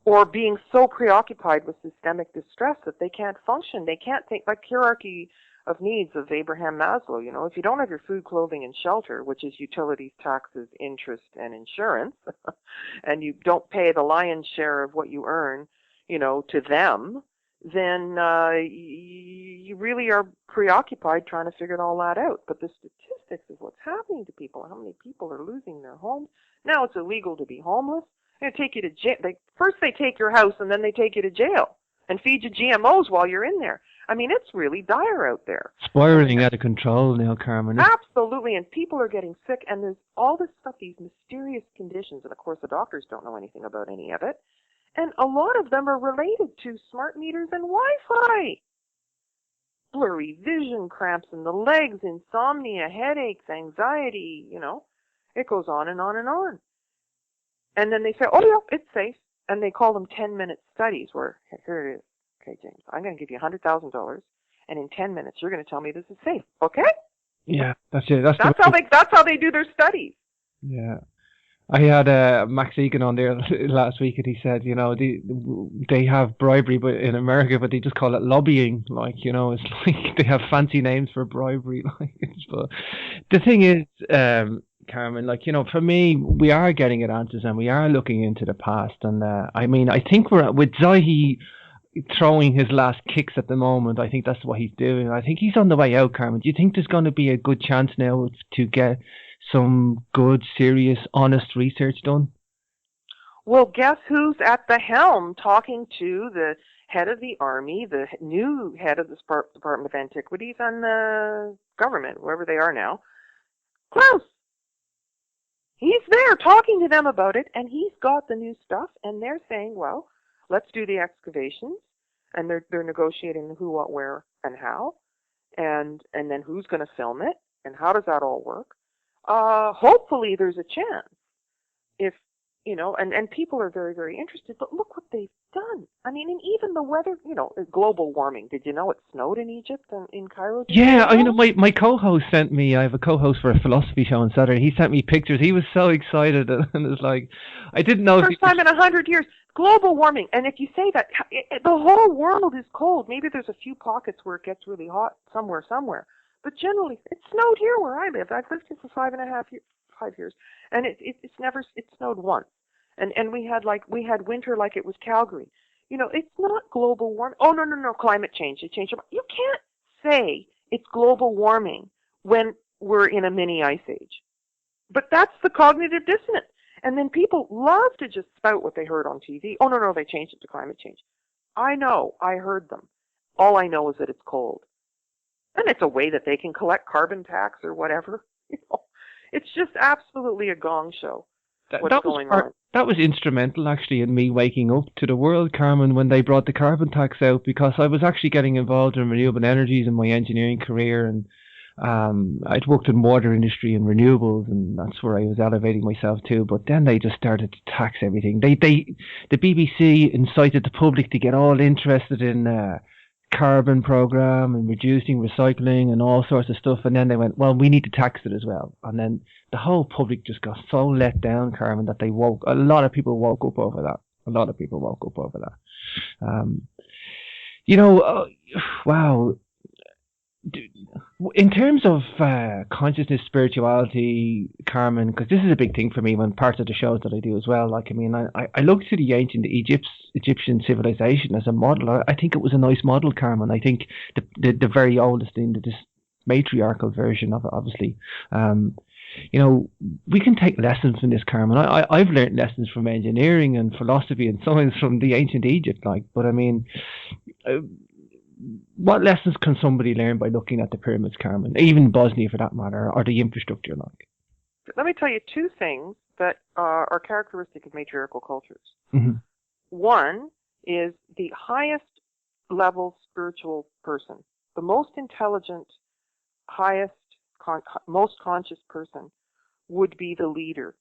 or being so preoccupied with systemic distress that they can't function. They can't think, like hierarchy of needs of Abraham Maslow. You know, if you don't have your food, clothing, and shelter, which is utilities, taxes, interest, and insurance, and you don't pay the lion's share of what you earn, you know, to them, then you really are preoccupied trying to figure all that out. But the statistics of what's happening to people, how many people are losing their homes. Now it's illegal to be homeless. They take you to jail. First they take your house, and then they take you to jail and feed you GMOs while you're in there. I mean, it's really dire out there. Spiraling out of control now, Carmen. Absolutely, and people are getting sick, and there's all this stuff, these mysterious conditions, and of course the doctors don't know anything about any of it. And a lot of them are related to smart meters and Wi-Fi. Blurry vision, cramps in the legs, insomnia, headaches, anxiety, you know. It goes on and on and on. And then they say, oh, yeah, it's safe. And they call them 10-minute studies where, here it is. Okay, James, I'm going to give you $100,000, and in 10 minutes you're going to tell me this is safe, okay? Yeah, that's it. That's how they do their studies. Yeah. I had Max Egan on there last week, and he said, you know, they have bribery but in America, but they just call it lobbying. Like, you know, it's like they have fancy names for bribery. Like, but the thing is, Carmen, like, you know, for me, we are getting at answers, and we are looking into the past. And I mean, I think with Zahi throwing his last kicks at the moment, I think that's what he's doing. I think he's on the way out, Carmen. Do you think there's going to be a good chance now to get some good, serious, honest research done? Well, guess who's at the helm talking to the head of the army, the new head of the Department of Antiquities, and the government, wherever they are now? Klaus. He's there talking to them about it, and he's got the new stuff, and they're saying, well, let's do the excavations, and they're negotiating who, what, where, and how, and then who's going to film it, and how does that all work. Hopefully there's a chance, if, you know, and people are very, very interested, but look what they've done. I mean, and even the weather, you know, global warming. Did you know it snowed in Egypt and in Cairo? Yeah, you know, my co-host sent me, I have a co-host for a philosophy show on Saturday, he sent me pictures. He was so excited, and it was like, I didn't know. First time in 100 years. Global warming. And if you say that, the whole world is cold. Maybe there's a few pockets where it gets really hot somewhere. But generally, it snowed here where I live. I've lived here for 5 years, and it snowed once, and we had winter like it was Calgary. You know, it's not global warming. Oh no, climate change. It changed. You can't say it's global warming when we're in a mini ice age. But that's the cognitive dissonance. And then people love to just spout what they heard on TV. Oh no, they changed it to climate change. I know, I heard them. All I know is that it's cold. And it's a way that they can collect carbon tax or whatever. You know, it's just absolutely a gong show. What's going on? That was instrumental, actually, in me waking up to the world, Carmen, when they brought the carbon tax out, because I was actually getting involved in renewable energies in my engineering career, and I'd worked in water industry and renewables, and that's where I was elevating myself to. But then they just started to tax everything. The BBC incited the public to get all interested in carbon program and reducing recycling and all sorts of stuff, and then they went, well, we need to tax it as well. And then the whole public just got so let down, Carmen, that a lot of people woke up over that. You know, wow. In terms of consciousness, spirituality, Carmen, because this is a big thing for me when parts of the shows that I do as well. Like, I mean, I look to the ancient Egyptian civilization as a model. I think it was a nice model, Carmen. I think the very oldest thing, this matriarchal version of it, obviously. You know, we can take lessons from this, Carmen. I've learned lessons from engineering and philosophy and science from the ancient Egypt. Like, but I mean, What lessons can somebody learn by looking at the pyramids, Carmen? Even Bosnia, for that matter, or the infrastructure, like? Let me tell you two things that are characteristic of matriarchal cultures. Mm-hmm. One is the highest level spiritual person, the most intelligent, highest, most conscious person would be the leader,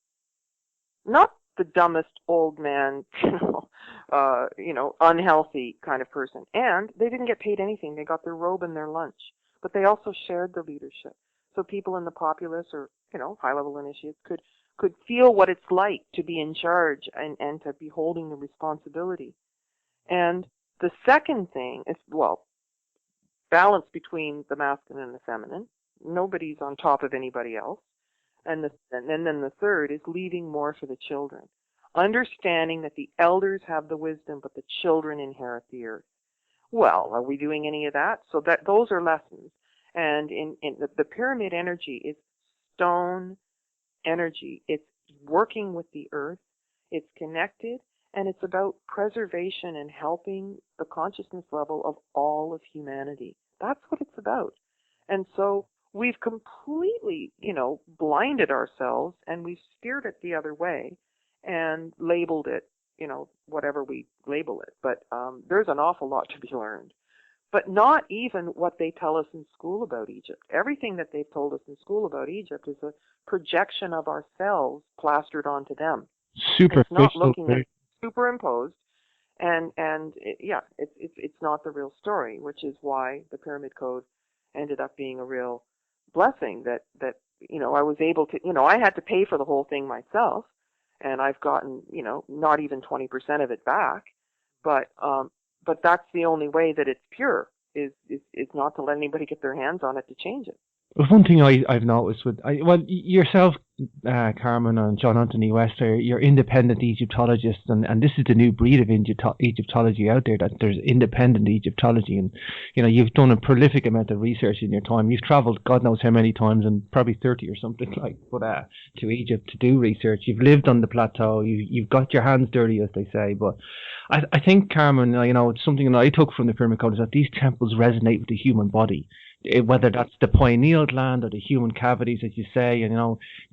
not the dumbest old man, unhealthy kind of person. And they didn't get paid anything. They got their robe and their lunch, but they also shared the leadership. So people in the populace or, high-level initiates could feel what it's like to be in charge and to be holding the responsibility. And the second thing is, balance between the masculine and the feminine. Nobody's on top of anybody else. And then the third is leaving more for the children. Understanding that the elders have the wisdom, but the children inherit the earth. Well, are we doing any of that? So that those are lessons. And in the pyramid energy is stone energy. It's working with the earth. It's connected, and it's about preservation and helping the consciousness level of all of humanity. That's what it's about. And so we've completely, blinded ourselves, and we've steered it the other way and labeled it, whatever we label it. But there's an awful lot to be learned. But not even what they tell us in school about Egypt. Everything that they've told us in school about Egypt is a projection of ourselves plastered onto them. Superficial. It's not looking at superimposed, and it's not the real story, which is why the Pyramid Code ended up being a real blessing. That I was able to, I had to pay for the whole thing myself, and I've gotten not even 20% of it back, but that's the only way that it's pure is not to let anybody get their hands on it to change it. One thing I've noticed with yourself, Carmen, and John Anthony West, you're independent Egyptologists, and this is the new breed of Egyptology out there. That there's independent Egyptology, and you've done a prolific amount of research in your time. You've travelled God knows how many times, and probably 30 or something to Egypt to do research. You've lived on the plateau. You've got your hands dirty, as they say. But I think, Carmen, it's something that I took from the Pyramid Code is that these temples resonate with the human body. Whether that's the pineal gland or the human cavities, as you say,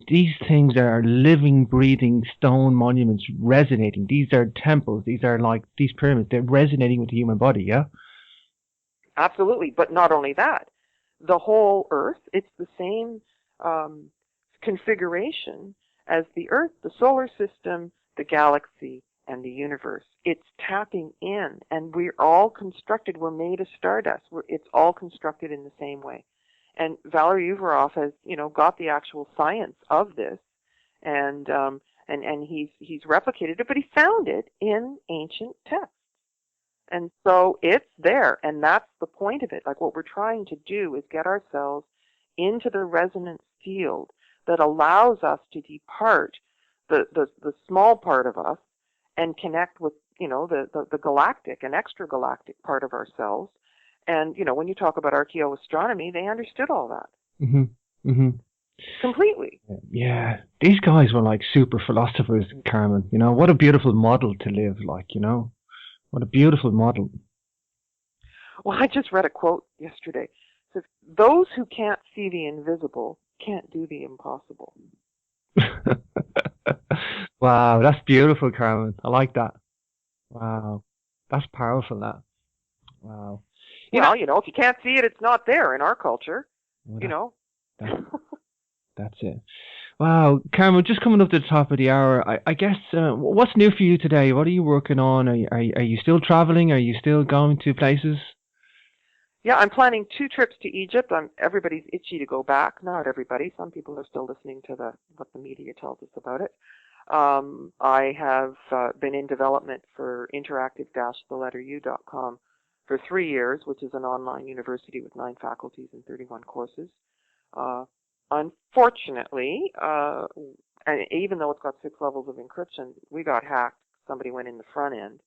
these things are living, breathing stone monuments resonating. These are temples. These are like these pyramids. They're resonating with the human body, yeah? Absolutely. But not only that, the whole Earth, it's the same configuration as the Earth, the solar system, the galaxy, and the universe. It's tapping in, and we're all constructed. We're made of stardust. It's all constructed in the same way. And Valery Uvarov has, got the actual science of this, and he's replicated it, but he found it in ancient texts. And so it's there, and that's the point of it. Like what we're trying to do is get ourselves into the resonance field that allows us to depart the small part of us and connect with, the galactic and extragalactic part of ourselves. And, when you talk about archaeoastronomy, they understood all that. Mm-hmm. Mm-hmm. Completely. Yeah. These guys were like super philosophers, Carmen. What a beautiful model to live like, What a beautiful model. Well, I just read a quote yesterday. It says, "Those who can't see the invisible can't do the impossible." Wow, that's beautiful, Carmen. I like that. Wow, that's powerful. That. Wow. If you can't see it, it's not there in our culture. Well, that's it. Wow, Carmen, just coming up to the top of the hour. I guess what's new for you today? What are you working on? Are you still traveling? Are you still going to places? Yeah, I'm planning 2 trips to Egypt. Everybody's itchy to go back. Not everybody. Some people are still listening to what the media tells us about it. I have been in development for interactive-theletteru.com for 3 years, which is an online university with 9 faculties and 31 courses. Unfortunately, and even though it's got 6 levels of encryption, we got hacked. Somebody went in the front end,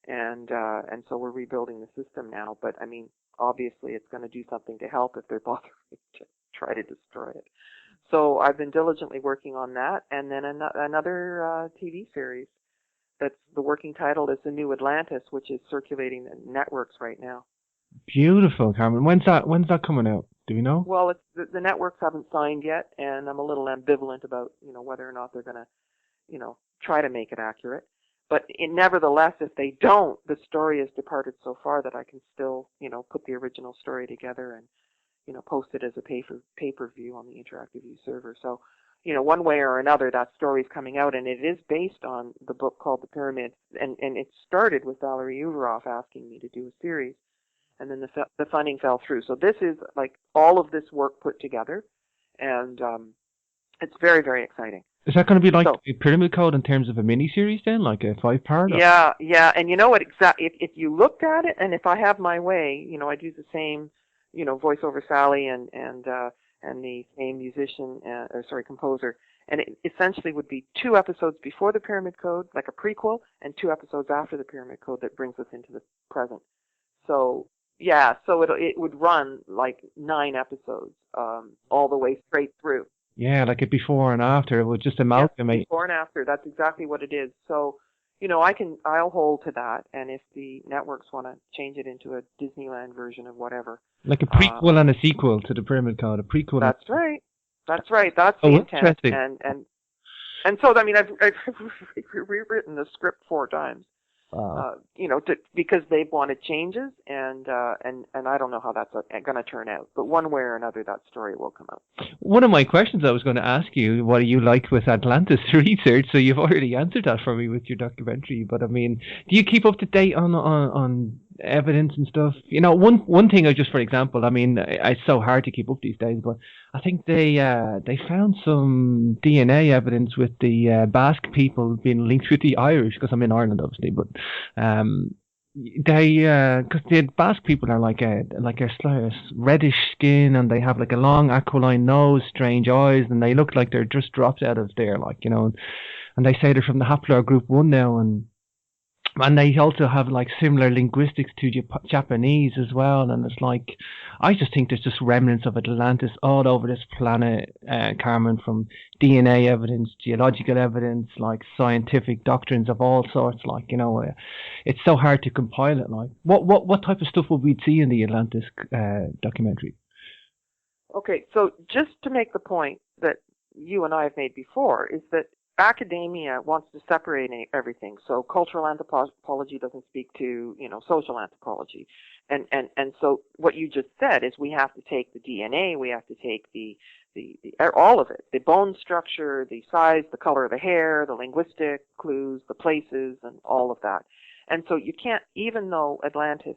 and so we're rebuilding the system now. But I mean, obviously, it's going to do something to help if they're bothering to try to destroy it. So I've been diligently working on that, and then another TV series that's the working title is The New Atlantis, which is circulating the networks right now. Beautiful, Carmen. When's that coming out? Do we know? Well, it's the networks haven't signed yet, and I'm a little ambivalent about whether or not they're going to try to make it accurate. But nevertheless, if they don't, the story has departed so far that I can still put the original story together and post it as a pay-per-view on the Interactive View server. So, one way or another, that story is coming out, and it is based on the book called The Pyramid, and it started with Valery Uvaroff asking me to do a series, and then the funding fell through. So this is like all of this work put together, and it's very, very exciting. Is that going to be like So, a Pyramid Code in terms of a mini-series then, like a 5-part? yeah, yeah, and you know what? If you looked at it, and if I have my way, I'd use the same, voiceover Sally and the same musician, composer, and it essentially would be 2 episodes before the Pyramid Code, like a prequel, and 2 episodes after the Pyramid Code that brings us into the present. So yeah, so it would run like 9 episodes, all the way straight through. Yeah, like a before and after. It would just Yes, amalgamate. before and after. That's exactly what it is. So, I'll hold to that. And if the networks want to change it into a Disneyland version of whatever, Like a prequel and a sequel to the Pyramid Code. A prequel. that's right. That's right. That's the Oh, intent. interesting. And so I mean, I've rewritten the script 4 times. Wow. Because they've wanted changes, and I don't know how that's going to turn out. But one way or another, that story will come out. One of my questions I was going to ask you, what do you like with Atlantis research? So you've already answered that for me with your documentary. But I mean, do you keep up to date on evidence and stuff? One thing, I just for example, I mean, it's so hard to keep up these days, but I think they found some DNA evidence with the Basque people being linked with the Irish, because I'm in Ireland, obviously, but because the Basque people are like a reddish skin, and they have like a long aquiline nose, strange eyes, and they look like they're just dropped out of there, and they say they're from the Haplar group 1 now, and they also have like similar linguistics to Japanese as well, and it's like, I just think there's just remnants of Atlantis all over this planet, Carmen, from DNA evidence, geological evidence, like scientific doctrines of all sorts. It's so hard to compile it. Like, what type of stuff would we see in the Atlantis documentary? Okay, so just to make the point that you and I have made before, is that academia wants to separate everything. So cultural anthropology doesn't speak to, social anthropology. And so what you just said is we have to take the DNA, we have to take the all of it, the bone structure, the size, the color of the hair, the linguistic clues, the places, and all of that. And so you can't, even though Atlantis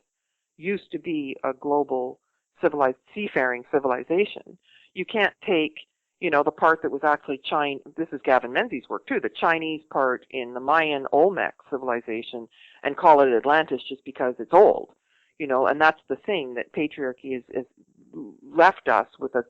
used to be a global civilized seafaring civilization, you can't take the part that was actually Chinese. This is Gavin Menzies' work too, the Chinese part in the Mayan Olmec civilization, and call it Atlantis just because it's old, and that's the thing, that patriarchy is left us with a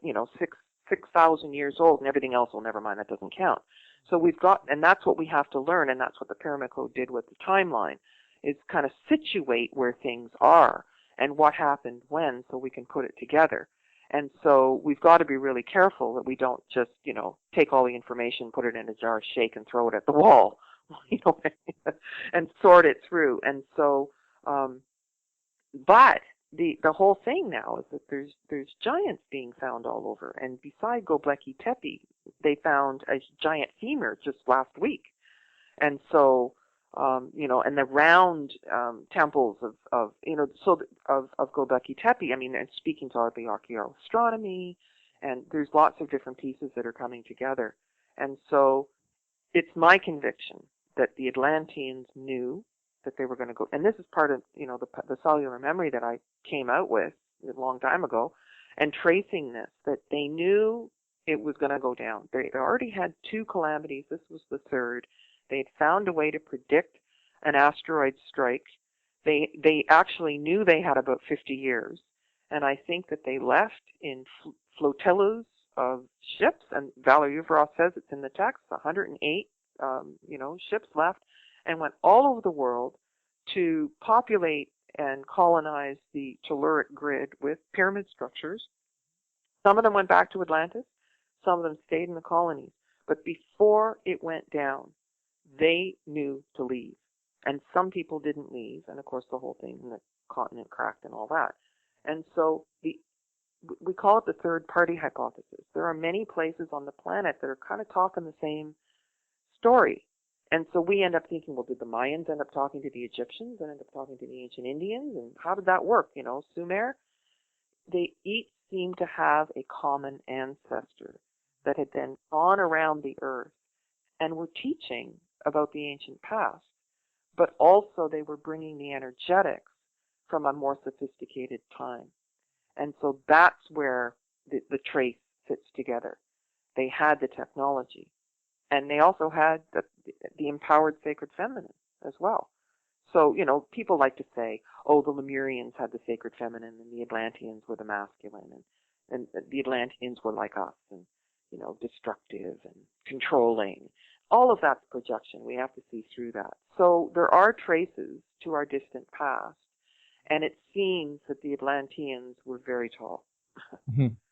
6,000 years old, and everything else, well, never mind, that doesn't count. So and that's what we have to learn, and that's what the Pyramid Code did with the timeline, is kind of situate where things are and what happened when, so we can put it together. And so we've got to be really careful that we don't just, take all the information, put it in a jar, shake, and throw it at the wall, and sort it through. And so, but the whole thing now is that there's giants being found all over. And beside Göbekli Tepe, they found a giant femur just last week. And so, and the round temples of Göbekli Tepe. I mean, and speaking to the archaeoastronomy, and there's lots of different pieces that are coming together. And so, it's my conviction that the Atlanteans knew that they were going to go, and this is part of the cellular memory that I came out with a long time ago, and tracing this, that they knew it was going to go down. They already had 2 calamities. This was the 3rd. They had found a way to predict an asteroid strike. They actually knew they had about 50 years, and I think that they left in flotillas of ships, and Valery Uvaroff says it's in the text, 108 ships left, and went all over the world to populate and colonize the telluric grid with pyramid structures. Some of them went back to Atlantis, some of them stayed in the colonies, but before it went down, they knew to leave. And some people didn't leave, and of course the whole thing, and the continent cracked and all that. And so we call it the third-party hypothesis. There are many places on the planet that are kind of talking the same story. And so we end up thinking, well, did the Mayans end up talking to the Egyptians and end up talking to the ancient Indians? And how did that work? Sumer? They each seem to have a common ancestor that had then gone around the earth and were teaching about the ancient past. But also they were bringing the energetics from a more sophisticated time. And so that's where the trace fits together. They had the technology. And they also had the empowered sacred feminine as well. So, people like to say, oh, the Lemurians had the sacred feminine and the Atlanteans were the masculine. And the Atlanteans were like us and, destructive and controlling. All of that's projection. We have to see through that. So there are traces to our distant past. And it seems that the Atlanteans were very tall.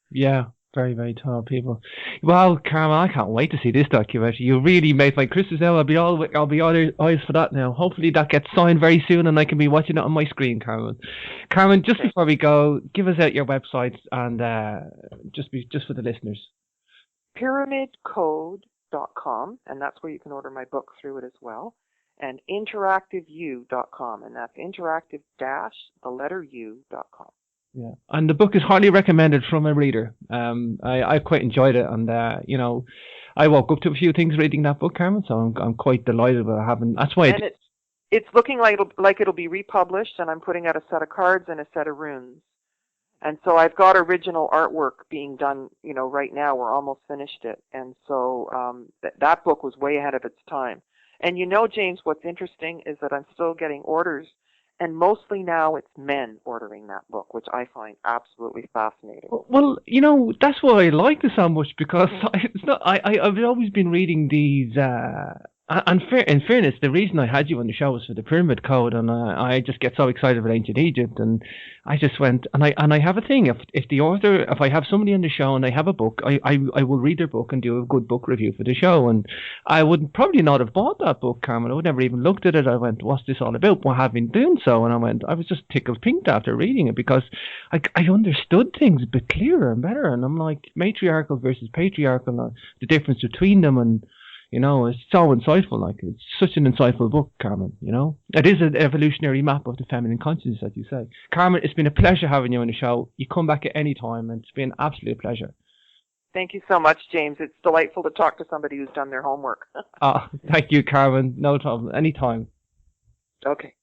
Yeah, very, very tall people. Well, Carmen, I can't wait to see this documentary. You really made my Christmas now. I'll be all eyes for that now. Hopefully that gets signed very soon and I can be watching it on my screen, Carmen. Carmen, just before we go, give us out your websites and just for the listeners. pyramidcode.com, and that's where you can order my book through it as well. And interactiveu.com, and that's interactive-u.com. Yeah, and the book is highly recommended from a reader. I quite enjoyed it, and I woke up to a few things reading that book, Carmen. So I'm quite delighted about having. That's why. And it's looking like it'll be republished, and I'm putting out a set of cards and a set of runes. And so I've got original artwork being done. Right now we're almost finished it, and so that book was way ahead of its time. And James, what's interesting is that I'm still getting orders, and mostly now it's men ordering that book, which I find absolutely fascinating. Well, that's why I like it so much, because it's not. I've always been reading these. In fairness, the reason I had you on the show was for the Pyramid Code, and I just get so excited about ancient Egypt, and I just went and I have a thing. If I have somebody on the show and they have a book, I will read their book and do a good book review for the show. And I would probably not have bought that book, Carmen. I would never even looked at it. I went, what's this all about? Why have been doing so? And I was just tickled pink after reading it, because I understood things a bit clearer and better. And I'm like, matriarchal versus patriarchal, the difference between them, and it's so insightful. It's such an insightful book, Carmen. It is an evolutionary map of the feminine consciousness, as you say. Carmen, it's been a pleasure having you on the show. You come back at any time, and it's been an absolute pleasure. Thank you so much, James. It's delightful to talk to somebody who's done their homework. Thank you, Carmen. No problem. Anytime. Okay.